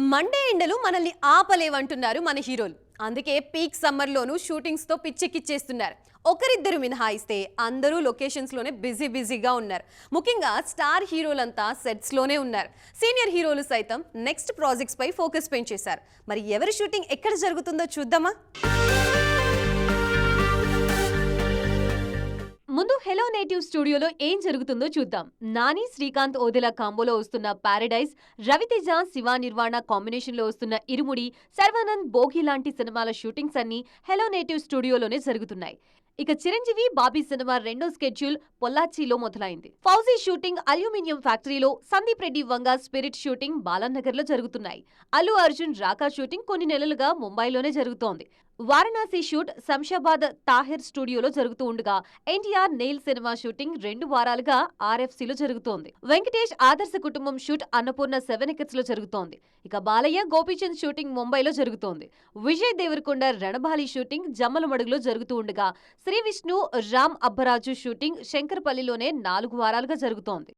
Monday ఎండలు మనల్ని ఆపలేవంటున్నారు మన హీరోలు. అందుకే పీక్ సమ్మర్లోనూ షూటింగ్స్తో పిచ్చెక్కిచ్చేస్తున్నారు. ఒకరిద్దరు మినహాయిస్తే అందరూ లొకేషన్స్లోనే బిజీగా ఉన్నారు. ముఖ్యంగా స్టార్ హీరోలంతా సెట్స్లోనే ఉన్నారు. సీనియర్ హీరోలు సైతం నెక్స్ట్ ప్రాజెక్ట్స్ పై ఫోకస్ పెంచేశారు. మరి ఎవరి షూటింగ్ ఎక్కడ జరుగుతుందో చూద్దామా? ముందు హెలో నేటివ్ స్టూడియోలో ఏం జరుగుతుందో చూద్దాం. నాని శ్రీకాంత్ ఓదెల కాంబోలో వస్తున్న పారడైజ్, రవితేజ శివ నిర్వాణ కాంబినేషన్ లో వస్తున్న ఇరుముడి, సర్వానంద్ భోగి లాంటి సినిమాల షూటింగ్స్ అన్ని హెలో నేటివ్ స్టూడియోలోనే జరుగుతున్నాయి. ఇక చిరంజీవి బాబీ సినిమా రెండో స్కెడ్యూల్ పొల్లాచ్చిలో మొదలైంది. ఫౌజీ షూటింగ్ అల్యూమినియం ఫ్యాక్టరీలో, సందీప్ రెడ్డి వంగ స్పిరిట్ షూటింగ్ బాలానగర్ లో జరుగుతున్నాయి. అల్లు అర్జున్ రాకా షూటింగ్ కొన్ని నెలలుగా ముంబైలోనే జరుగుతోంది. వారణాసి షూట్ శంషాబాద్ తాహిర్ స్టూడియోలో జరుగుతూ ఉండగా, ఎన్టీఆర్ నెయిల్ సినిమా షూటింగ్ 2 వారాలుగా ఆర్ఎఫ్సీలో జరుగుతోంది. వెంకటేష్ ఆదర్శ కుటుంబం షూట్ అన్నపూర్ణ 7 ఎకర్స్ లో జరుగుతోంది. ఇక బాలయ్య గోపీచంద్ షూటింగ్ ముంబైలో జరుగుతోంది. విజయ్ దేవరకొండ రణబాలి షూటింగ్ జమ్మలమడుగులో జరుగుతూ ఉండగా, శ్రీ విష్ణు రామ్ అబ్బరాజు షూటింగ్ శంకరపల్లిలోనే 4 వారాలుగా జరుగుతోంది.